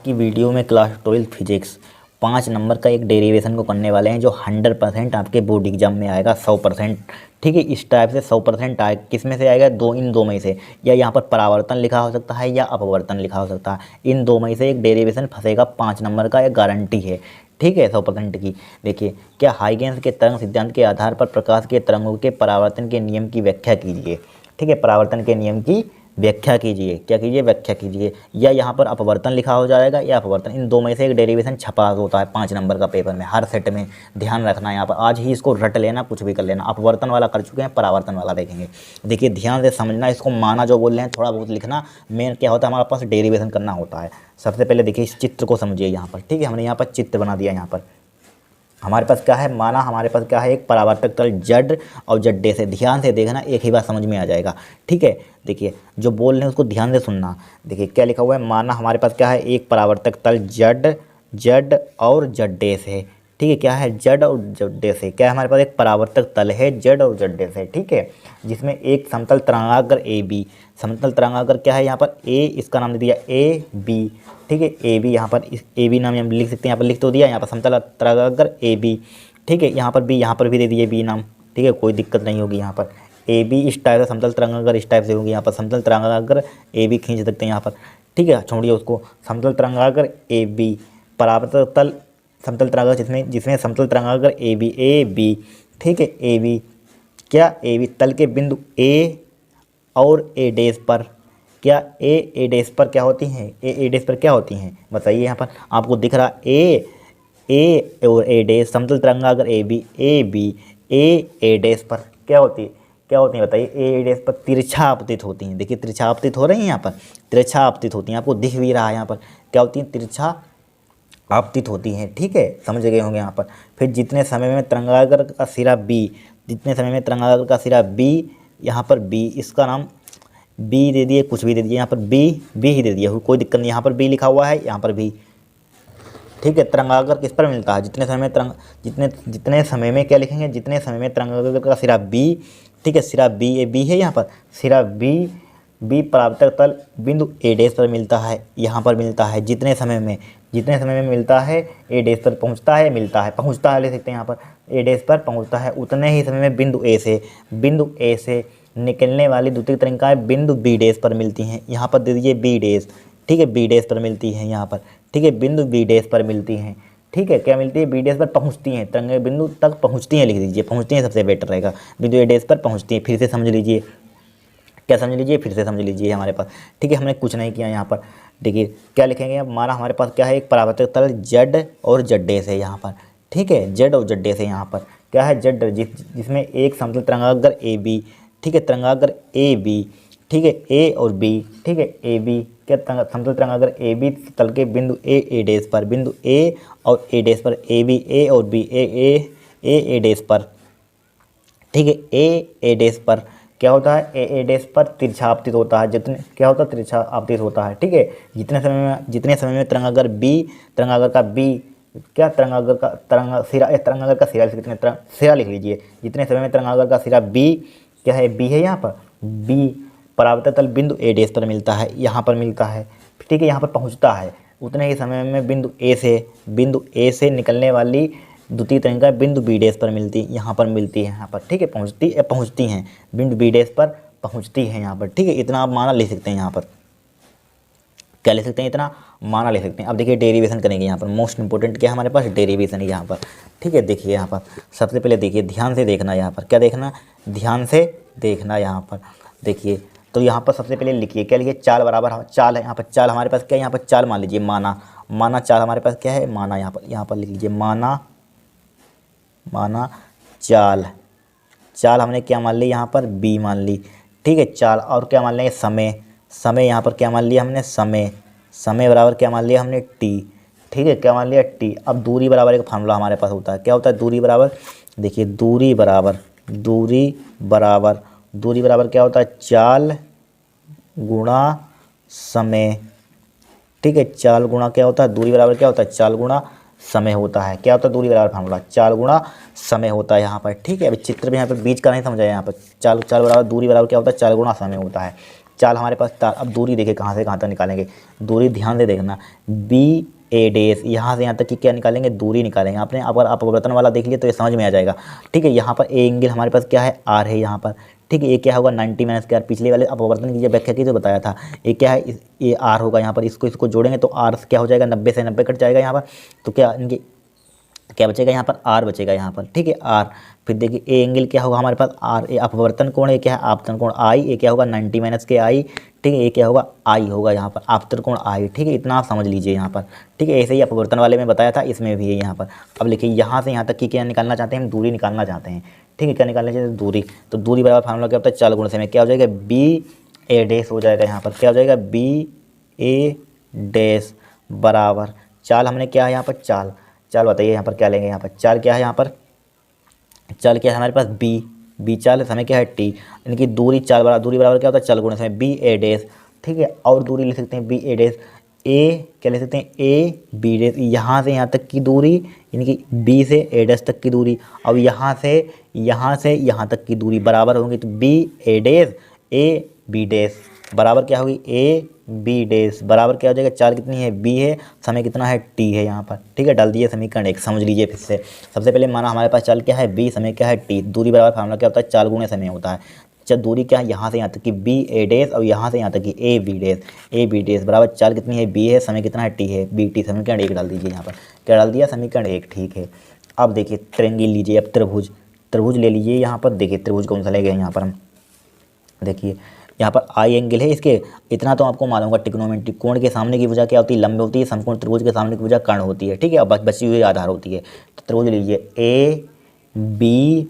की वीडियो में class 12 physics 5 number का एक डेरिवेशन को करने वाले हैं जो 100% आपके बोर्ड एग्जाम में आएगा 100%। ठीक है, इस टाइप से 100% आए किस में से आएगा, इन दो में से, या यहाँ पर परावर्तन लिखा हो सकता है या अपवर्तन लिखा हो सकता है। इन दो में से एक डेरिवेशन फंसेगा 5 नंबर का, एक गारंटी है। ठीक है, 100% की। देखिए, क्या हाइगेंस के तरंग सिद्धांत के आधार पर प्रकाश के तरंगों के परावर्तन के नियम की व्याख्या कीजिए। ठीक है, परावर्तन के नियम की व्याख्या कीजिए। क्या कीजिए, व्याख्या कीजिए। या यहाँ पर अपवर्तन लिखा हो जाएगा या अपवर्तन, इन दो में से एक डेरिवेशन छपा होता है 5 नंबर का पेपर में, हर सेट में। ध्यान रखना है यहाँ पर, आज ही इसको रट लेना, कुछ भी कर लेना। अपवर्तन वाला कर चुके हैं, परावर्तन वाला देखेंगे। देखिए, ध्यान से समझना, इसको माना जो बोल रहे हैं थोड़ा बहुत लिखना। मेन क्या होता है, हमारे पास डेरिवेशन करना होता है। सबसे पहले देखिए इस चित्र को समझिए यहाँ पर। ठीक है, हमने यहाँ पर चित्र बना दिया। यहाँ पर हमारे पास क्या है, माना हमारे पास क्या है, एक परावर्तक तल जड और जड्डे से। ध्यान से देखना, एक ही बात समझ में आ जाएगा। ठीक है, देखिए जो बोल रहे हैं उसको ध्यान से सुनना। देखिए क्या लिखा हुआ है, माना हमारे पास क्या है, एक परावर्तक तल जड और जड्डे से। ठीक है, क्या है, जड और जड्डे से। क्या है, हमारे पास एक परावर्तक तल है जड और जड्डे से। ठीक है, जिसमें एक समतल तरंगाग्र ए बी, समतल तरंगाग्र क्या है यहाँ पर, ए, इसका नाम दे दिया ए बी। ठीक है, ए बी, यहाँ पर इस ए बी नाम हम लिख सकते हैं, यहाँ पर लिख तो दिया, यहाँ पर समतल तरंगाग्र ए बी। ठीक है, यहाँ पर भी, यहाँ पर भी दे दिए बी नाम। ठीक है, कोई दिक्कत नहीं होगी यहाँ पर। ए बी इस टाइप से, समतल तरंगाग्र इस टाइप से होगी। यहाँ पर समतल तरंगाग्र ए बी खींच सकते हैं यहाँ पर। ठीक है, छोड़िए उसको। समतल तरंगाग्र ए बी, परावर्तक तल समतल तरंगाग्र जिसमें समतल तरंगाग्र ए बी। ठीक है, ए बी, क्या ए बी तल के बिंदु ए और ए डैश पर, क्या ए डैश पर क्या होती हैं, ए डैश पर क्या होती हैं, बताइए। यहाँ पर आपको दिख रहा ए और ए डैश, समतल तरंगाग्र ए बी ए डैश पर क्या होती है बताइए। ए डैश पर तिरछा आपतित होती हैं। देखिए तिरछा आपतित हो रही हैं, यहाँ पर तिरछा आपतित होती हैं, आपको दिख भी रहा है यहाँ पर क्या होती हैं, तिरछा आपतित होती हैं। ठीक है, समझ गए होंगे यहाँ पर। फिर जितने समय में तरंगाग्र का सिरा बी, जितने समय में तरंगाग्र का सिरा बी, यहाँ पर बी, इसका नाम बी दे दिए, कुछ भी दे दिए, यहाँ पर बी ही दे दिया, कोई दिक्कत नहीं। यहाँ पर बी लिखा हुआ है, यहाँ पर भी। ठीक है, तरंगाग्र किस पर मिलता है, जितने समय में क्या लिखेंगे, जितने समय में तरंगाग्र का सिरा बी। ठीक है, सिरा बी है यहाँ पर, सिरा बी परावर्तक तल बिंदु ए डैश पर मिलता है, यहाँ पर मिलता है। जितने समय में मिलता है, ए डैश पर पहुँचता है, मिलता है ले सकते हैं यहाँ पर, ए डैश पर पहुँचता है, उतने ही समय में बिंदु ए से निकलने वाली द्वितीय तरंगाएं बिंदु बी डैश पर मिलती हैं। यहाँ पर दे दीजिए बी डैश। ठीक है, बी डैश पर मिलती हैं यहाँ पर। ठीक है, बिंदु बी डैश पर मिलती हैं। ठीक है, क्या मिलती है, बी डैश पर पहुँचती हैं, तरंगें बिंदु तक पहुँचती हैं, लिख दीजिए, पहुँचती हैं सबसे बेटर रहेगा। बिंदु ए डैश पर पहुँचती हैं, फिर से समझ लीजिए, क्या समझ लीजिए, फिर से समझ लीजिए हमारे पास। ठीक है, हमने कुछ नहीं किया यहाँ पर। देखिए क्या लिखेंगे, हमारा हमारे पास क्या है, एक परावर्तक तल जड और जड्डे से यहाँ पर। ठीक है, जड और जड्डे से यहाँ पर क्या है, जड जिसमें एक समतल तरंगाग्र ए बी। ठीक है, तरंगाग्र ए बी। ठीक है, ए और बी। ठीक है, ए बी, क्या समतल तरंगाग्र ए बी तल के बिंदु ए डैश पर, बिंदु ए और ए डैश पर, ए बी ए और बी ए डैश पर। ठीक है, ए डैश पर क्या होता है, ए डैश पर तिरछा आपतित होता है। जितने क्या होता है, तिरछा आपतित होता है। ठीक है, जितने समय में तरंगाग्र का बी, क्या तरंगाग्र का सिरा सिरा लिख लीजिए। जितने समय में तरंगाग्र का सिरा बी क्या है, बी है यहाँ पर, बी परावर्तक तल बिंदु ए डैश पर मिलता है, यहाँ पर मिलता है। ठीक है, यहाँ पर पहुँचता है, उतने ही समय में बिंदु ए से निकलने वाली द्वितीय तरंगाएं बिंदु बी डैश पर मिलती, यहाँ पर मिलती है, यहाँ पर। ठीक है, पहुँचती हैं, बिंदु बी डैश पर पहुँचती है यहाँ पर। ठीक है, इतना आप माना ले सकते हैं यहाँ पर। क्या ले सकते हैं, इतना माना ले सकते हैं। अब देखिए डेरिवेशन करेंगे यहाँ पर, मोस्ट इंपॉर्टेंट क्या है हमारे पास, डेरिवेशन है यहाँ पर। ठीक है, देखिए यहाँ पर सबसे पहले देखिए, ध्यान से देखना यहाँ पर, क्या देखना, ध्यान से देखना यहाँ पर। देखिए तो यहाँ पर सबसे पहले लिखिए, क्या लिखिए, चाल बराबर चाल है यहाँ पर। चाल हमारे पास क्या है, यहाँ पर चाल मान लीजिए, माना चाल हमारे पास क्या है, माना। यहाँ पर लिख लीजिए माना चाल हमने क्या मान ली, यहाँ पर बी मान ली। ठीक है, चाल और क्या मान लेंगे, समय यहाँ पर क्या मान लिया हमने, समय बराबर क्या मान लिया हमने, टी। ठीक है, क्या मान लिया, टी। अब दूरी बराबर एक फार्मूला हमारे पास होता है, क्या होता है, दूरी बराबर। देखिए दूरी बराबर क्या होता है, चाल गुणा समय। ठीक है, चाल गुणा क्या होता है, दूरी बराबर क्या होता है, चाल गुणा समय होता है। क्या होता है, दूरी बराबर फार्मूला चाल गुणा समय होता है यहाँ पर। ठीक है, अभी चित्र भी यहाँ पर बीच का नहीं समझाया, यहाँ पर चाल बराबर दूरी बराबर क्या होता है, चाल गुणा समय होता है। चाल हमारे पास चाल। अब दूरी देखिए कहाँ से कहाँ तक निकालेंगे, दूरी ध्यान से देखना, बी ए डेस यहाँ से यहाँ तक की क्या निकालेंगे, दूरी निकालेंगे। आपने अगर अपवर्तन वाला देख लिया तो ये समझ में आ जाएगा। ठीक है, यहाँ पर ए एंगल हमारे पास क्या है, आर है यहाँ पर। ठीक है, ये क्या होगा 90 माइनस के आर, पिछले वाले अपवर्तन की जब व्याख्या की तो बताया था ये क्या है, ये आर होगा यहाँ पर। इसको जोड़ेंगे तो आर क्या हो जाएगा, 90 से 90 कट जाएगा यहाँ पर। तो क्या इनकी क्या बचेगा यहाँ पर, आर बचेगा यहाँ पर। ठीक है, आर। फिर देखिए ए एंगल क्या होगा हमारे पास, आर। ए अपवर्तन कोण है, क्या है आपतन कोण आई। ए क्या होगा 90 माइनस के आई। ठीक है, ये क्या होगा आई होगा यहाँ पर, आपतन कोण आई। ठीक है, इतना आप समझ लीजिए यहाँ पर। ठीक है, ऐसे ही अपवर्तन वाले में बताया था, इसमें भी है यहाँ पर। अब लिखिए यहाँ से यहाँ तक की क्या निकालना चाहते हैं, हम दूरी निकालना चाहते हैं। ठीक है, क्या निकालना चाहते हैं, दूरी। तो दूरी बराबर फार्मूला क्या होता है, चाल गुण से में क्या हो जाएगा, बी ए डैश हो जाएगा यहाँ पर। क्या हो जाएगा, बी ए डैश बराबर चाल। हमने क्या है यहाँ पर, चाल। चाल बताइए यहाँ पर क्या लेंगे, यहाँ पर चाल क्या है, यहाँ पर चाल क्या है हमारे पास, बी चाल है, समय क्या है टी। इनकी दूरी चाल बराबर, दूरी बराबर क्या होता है, चाल गुणे समय बी ए डैश। ठीक है, और दूरी लिख सकते हैं बी ए डैश। ए क्या लिख सकते हैं, ए बी डैश, यहाँ से यहाँ तक की दूरी, इनकी बी से ए डैश तक की दूरी। अब यहाँ से यहाँ तक की दूरी बराबर होंगी, तो B A dash A B dash बराबर क्या होगी, ए बी डैश बराबर क्या हो जाएगा, चाल कितनी है, बी है, समय कितना है, टी है यहाँ पर। ठीक है, डाल दिए समीकरण 1। समझ लीजिए फिर से, सबसे पहले माना हमारे पास चाल क्या है, बी, समय क्या है, टी। दूरी बराबर फार्मूला क्या होता है, चाल गुणे समय होता है। अच्छा, दूरी क्या है, यहाँ से यहाँ तक की बी ए डैश, और यहाँ से यहाँ तक की A B dash. A B dash बराबर चाल कितनी है, बी है, समय कितना है, टी है, बी टी। समीकरण 1 डाल दीजिए यहाँ पर। क्या डाल दिया, समीकरण 1। ठीक है, अब देखिए त्रिंगल लीजिए, अब त्रिभुज ले लीजिए यहाँ पर। देखिए त्रिभुज कौन सा ले गए यहाँ पर हम, देखिए यहाँ पर आई एंगल है इसके, इतना तो आपको मालूम होगा। ट्रिग्नोमेट्री कोण के सामने की भुजा क्या होती है, लंब होती है। समकोण त्रिभुज के सामने की भुजा कर्ण होती है। ठीक है, अब बची हुई आधार होती है। तो त्रिभुज लीजिए ए बी,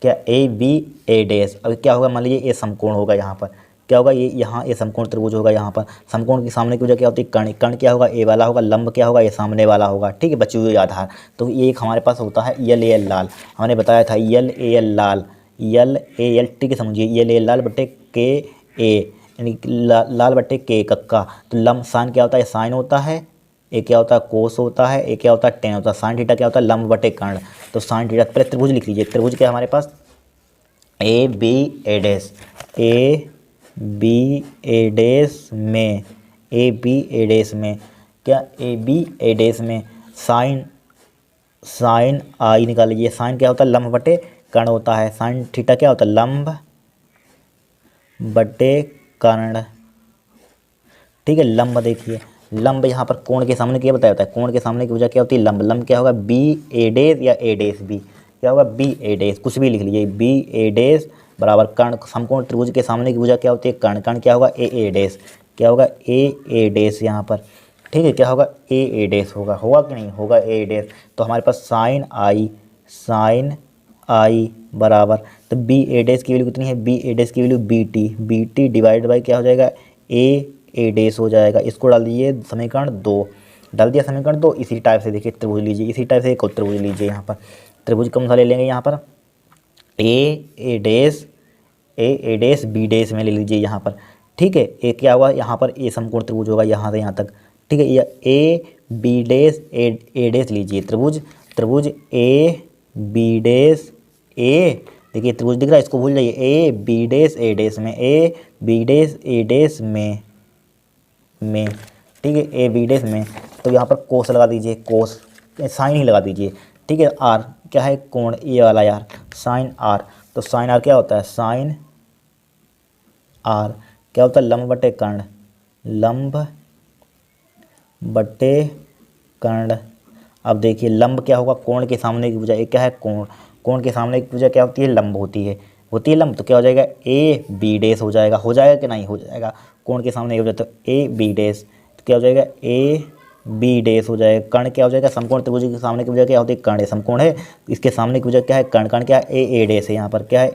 क्या ए बी ए डैश। अब क्या होगा, मान लीजिए ये समकोण होगा यहाँ पर, क्या होगा, ये यहाँ ये समकोण त्रिभुज होगा यहाँ पर। समकोण के सामने की वजह क्या होती है, कर्ण। कर्ण क्या होगा, ए वाला होगा। लंब क्या होगा, ये सामने वाला होगा। ठीक है, बची हुई आधार। तो ये एक हमारे पास होता है यल ए एल लाल, हमने बताया था यल A L Lal, L A L. ठीक है, समझिए यल ए लाल बट्टे के ए, यानी लाल बट्टे के कक्का। तो लंब साइन क्या होता है, साइन होता है। ए क्या होता है, कोस होता है। ए क्या होता है, टेन होता है। साइन थीटा क्या होता है, लंब बटे कर्ण। तो साइन थीटा, पहले त्रिभुज लिख लीजिए। त्रिभुज क्या है हमारे पास, A B A dash, A B A dash में, ए बी ए डैश में क्या, ए बी ए डैश में साइन आई निकाल लीजिए। साइन क्या होता है, लंब बटे कर्ण होता है। साइन थीटा क्या होता है, लंब बटे कर्ण। ठीक है, लंब देखिए, लंब यहाँ पर कोण के सामने क्या बताया होता है, कोण के सामने की वजह क्या होती है, लंब। लंब क्या होगा, बी ए डैश या ए डैश बी, क्या होगा, बी ए डैश, कुछ भी लिख लीजिए। बी ए डैश बराबर कर्ण। समकोण त्रिभुज के सामने की भुजा क्या होती है, कर्ण। कर्ण क्या होगा, ए डैश, क्या होगा, ए डैश यहाँ पर। ठीक है, क्या होगा, ए डैश होगा कि नहीं होगा, ए डैश। तो हमारे पास साइन आई बराबर, तो बी ए डैश की वैल्यू कितनी है, बी ए डैश की value B T divide by क्या हो जाएगा, ए डैश हो जाएगा। इसको डाल दीजिए समीकरण 2। डाल दिया समीकरण 2। इसी टाइप से देखिए त्रिभुज लीजिए, इसी टाइप से एक और त्रिभुज लीजिए। यहाँ पर त्रिभुज कौन सा ले लेंगे, यहाँ पर ए डैश बी डैश में ले लीजिए यहाँ पर। ठीक है, ए क्या होगा, यहाँ पर ए समकोण त्रिभुज होगा यहाँ से यहाँ तक। ठीक है, या A B dash A dash लीजिए। त्रिभुज ए बी डैश ए, देखिए त्रिभुज दिख रहा है, इसको भूल जाइए। A B dash A dash में, A B dash A dash में। ठीक है, ए बी डैश में। तो यहाँ पर कोस लगा दीजिए, कोस साइन ही लगा दीजिए। ठीक है, आर क्या है, कोण ये वाला यार, साइन आर। तो साइन आर क्या होता है, साइन आर क्या होता है, लंब बटे कर्ण, लंब बटे कर्ण। अब देखिए लंब क्या होगा, कोण के सामने की भुजा, एक क्या है कोण। कोण के सामने की भुजा क्या होती है, लंब होती है लंब। तो क्या हो जाएगा, ए बी डैश हो जाएगा कि नहीं हो जाएगा। कोण के सामने की भुजा तो ए बी डैश, तो क्या हो जाएगा, ए बी डैश हो जाएगा। कर्ण क्या हो जाएगा, समकोण त्रिभुज के सामने की भुजा क्या होती है, कर्ण है, समकोण है, इसके सामने की भुजा क्या है, कर्ण। कर्ण क्या है, ए डैश है यहाँ पर, क्या है,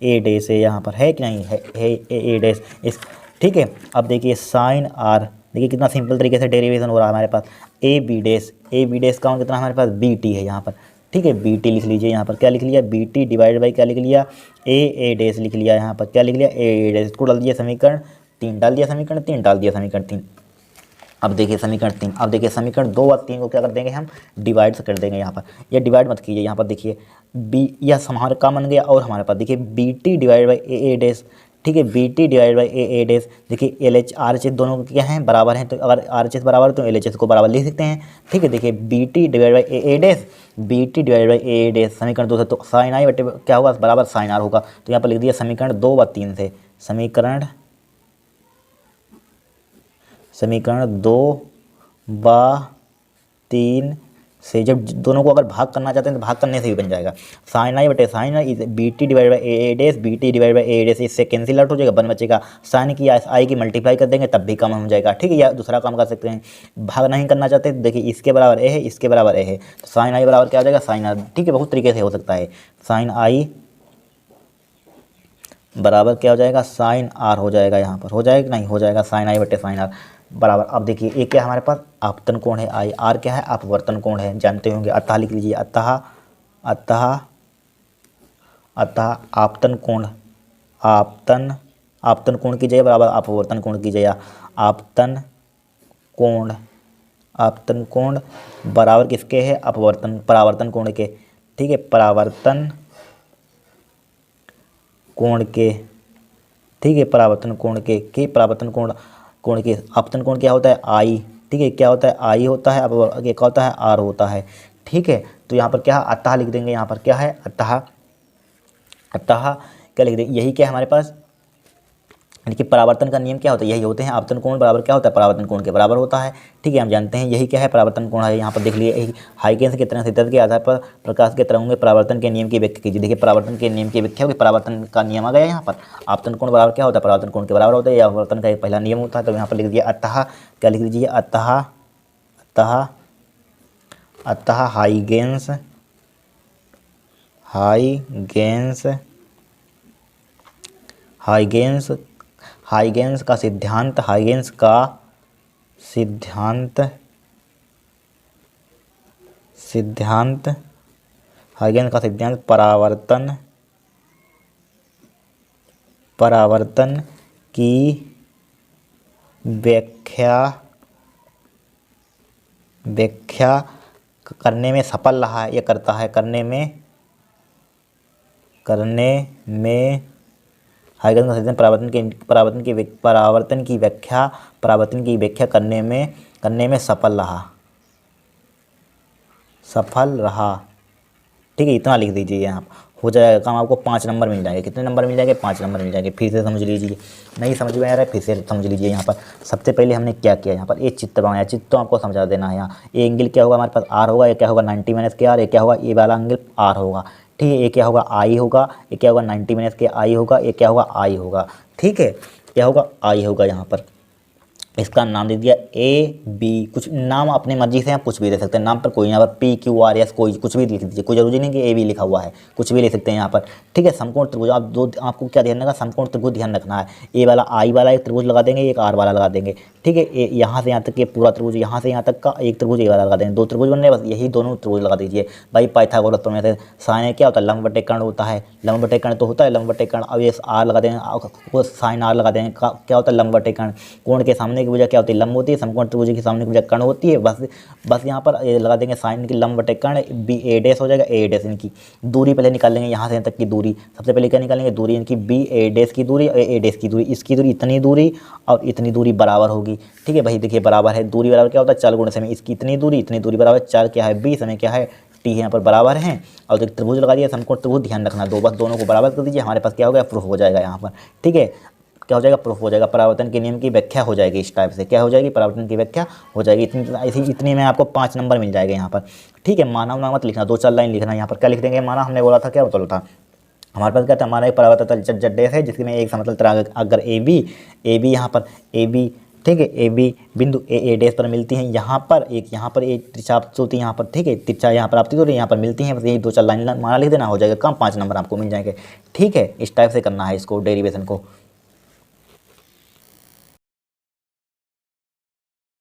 ए डैश है यहाँ पर, है कि नहीं है, ए डैश इस। ठीक है, अब देखिए साइन आर, देखिए कितना सिंपल तरीके से डेरिवेशन हो रहा है हमारे पास। ए बी डैश का कितना हमारे पास, बी टी है यहाँ पर। ठीक है, बी टी लिख लीजिए यहाँ पर, क्या लिख लिया, बी टी डिवाइड बाई क्या लिख लिया, ए डैश लिख लिया यहाँ पर, क्या लिख लिया, ए डैश। इसको डाल दिया समीकरण 3, डाल दिया समीकरण 3, डाल दिया समीकरण 3। अब देखिए समीकरण 3, अब देखिए समीकरण 2 और 3 को क्या कर देंगे हम, डिवाइड से कर देंगे यहाँ पर। ये डिवाइड मत कीजिए यहाँ पर, देखिए बी, यह हमारे का बन गया, और हमारे पास देखिए B T divide by A dash. ठीक है। B T divide by A dash, देखिए L H R H S दोनों क्या हैं, बराबर हैं, तो अगर आर एच एस बराबर है तो एल एच एस को बराबर लिख सकते हैं। ठीक है, देखिए B T divide by A dash, B T divide by A dash समीकरण 2 से, तो साइन आई बटे क्या होगा बराबर साइन आर होगा। तो यहाँ पर लिख दिया समीकरण 2 व 3 से, समीकरण 2 व 3 से जब दोनों को अगर भाग करना चाहते हैं तो भाग करने से भी बन जाएगा। साइन आई बटे sine I B T divide by A dash, B T divide by A dash, इससे कैंसिल आउट हो जाएगा, बन बचेगा साइन की आई की मल्टीप्लाई कर देंगे तब भी कम हो जाएगा। ठीक है, या दूसरा काम कर सकते हैं, भाग नहीं करना चाहते तो देखिए इसके बराबर ए है, इसके बराबर ए है, तो साइन आई बराबर क्या हो जाएगा साइन आर। ठीक है, बहुत तरीके से हो सकता है, साइन आई बराबर क्या हो जाएगा साइन आर हो जाएगा, यहाँ पर हो जाएगा नहीं हो जाएगा साइन आई बटे साइन आर बराबर। अब देखिए ए क्या है हमारे पास आपतन कोण है आई, आर क्या है अपवर्तन कोण है, जानते होंगे, अतः लिख लीजिए, अतः अतः अतः आपतन कोण, आपतन कोण की जगह बराबर अपवर्तन कोण की जगह आपतन कोण बराबर किसके है परावर्तन कोण के। ठीक है, परावर्तन कोण के, ठीक है, परावर्तन कोण के परावर्तन कोण के आपतन कोण क्या होता है आई। ठीक है, क्या होता है आई होता है, अब क्या होता है आर होता है। ठीक है, तो यहाँ पर क्या है अतः लिख देंगे, यहाँ पर क्या है अतः क्या लिख देंगे, यही क्या है हमारे पास, देखिए परावर्तन का नियम क्या होता है, यही होते हैं आपतन कोण बराबर क्या होता है परावर्तन कोण के बराबर होता है। ठीक है, हम जानते हैं यही क्या है परावर्तन कोण है। यहाँ पर देख लिए हाइगेंस की तरंग सिद्धांत के आधार पर प्रकाश के तरंगों में परावर्तन के नियम की व्याख्या कीजिए। देखिए परावर्तन के नियम की व्याख्या होगी, परावर्तन का नियम आ गया यहाँ पर, आपतन कोण बराबर क्या होता है परावर्तन कोण के बराबर होता है, या अपवर्तन का एक पहला नियम होता है। तो यहाँ पर लिख दिया अतः, क्या लिख दीजिए अतः हाइगेंस का सिद्धांत परावर्तन की व्याख्या करने में सफल रहा है, यह करता है, करने में हाइगेंस का सिद्धांत परावर्तन की व्याख्या करने में सफल रहा। ठीक है, इतना लिख दीजिए यहाँ हो जाएगा काम, आपको 5 नंबर मिल जाएंगे। कितने नंबर मिल जाएंगे 5 नंबर मिल जाएंगे। फिर से समझ लीजिए, नहीं समझ में आ रहा है फिर से समझ लीजिए। यहाँ पर सबसे पहले हमने क्या किया, यहाँ पर एक चित्र बनाया, चित्र तो आपको समझा देना है। यहाँ ए एंगल क्या होगा हमारे पास आर होगा, ये क्या होगा 90 माइनस के आर, ये क्या होगा ए वाला एंगल आर होगा। ठीक है, ये क्या होगा आई होगा, ये क्या होगा 90 माइनस के आई होगा, ये क्या होगा आई होगा। ठीक है, क्या होगा आई होगा। यहाँ पर इसका नाम दे दिया ए बी, कुछ नाम अपने मर्जी से आप कुछ भी दे सकते हैं, नाम पर कोई यहाँ पर पी क्यू आर एस कोई कुछ भी लिख दीजिए, कोई जरूरी नहीं कि ए बी लिखा हुआ है, कुछ भी लिख सकते हैं यहाँ पर। ठीक है, समकोण त्रिभुज आपको क्या ध्यान रखना, समकोण त्रिभुज ध्यान रखना है। ए वाला आई वाला एक त्रिभुज लगा देंगे, एक आर वाला लगा देंगे। ठीक है, यहाँ से यहाँ तक के पूरा त्रिभुज, यहाँ से यहाँ तक का एक त्रिभुज ए वाला लगा देंगे, 2 त्रिभुज बन रहे बस, यही दोनों त्रिभुज लगा दीजिए। भाई पाइथागोरस प्रमेय से साइन क्या होता है लंब बटे कर्ण होता है, लंब बटे कर्ण तो होता है लंब बटे कर्ण। अब ये आर लगा देंगे, वो साइन आर लगा देंगे, क्या होता है लंब बटे कर्ण। कोण के सामने की भुजा क्या होती है लंब होती है, समकोण त्रिभुज के सामने की भुजा कर्ण होती है। बस यहाँ पर लगा देंगे साइन की लंब बटे कर्ण, बी ए डैश हो जाएगा, ए डैश इनकी दूरी पहले निकाल लेंगे, यहाँ से यहाँ तक की दूरी सबसे पहले क्या निकालेंगे, दूरी इनकी बी ए डैश की दूरी, ए डैश की दूरी, इसकी दूरी इतनी दूरी और इतनी दूरी बराबर होगी। ठीक है भाई, देखिए बराबर है, दूरी बराबर क्या होता है 4 गुणे समय, इसकी इतनी दूरी बराबर 4 क्या है 20, समय क्या है टी है, यहाँ पर बराबर हैं। और एक त्रिभुज लगा दिया समकोण त्रिभुज, ध्यान रखना बस दोनों को बराबर कर दीजिए, हमारे पास क्या हो गया प्रूफ हो जाएगा यहाँ पर। ठीक है, क्या हो जाएगा प्रूफ हो जाएगा, परावर्तन के नियम की व्याख्या हो जाएगी। इस टाइप से क्या हो जाएगी परावर्तन की व्याख्या हो जाएगी। इतनी में आपको 5 नंबर मिल जाएगा यहाँ पर। ठीक है, माना मत लिखना, 2-4 लाइन लिखना। यहाँ पर क्या लिख देंगे, माना हमने बोला था क्या बोला था, हमारे पास क्या था, हमारा एक परावर्तन तल जड डैश है जिसमें एक समतल तरंग अगर ए बी यहाँ पर ए बी, ठीक है ए बी बिंदु ए डैश पर मिलती हैं, यहाँ पर एक त्रिज्या आपतित होती है यहाँ पर। ठीक है, त्रिज्या यहाँ पर आपतित हो रही है, यहाँ पर मिलती हैं, बस यही 2-4 लाइन माना लिख देना, हो जाएगा काम, 5 नंबर आपको मिल जाएंगे। ठीक है, इस टाइप से करना है इसको डेरिवेशन को।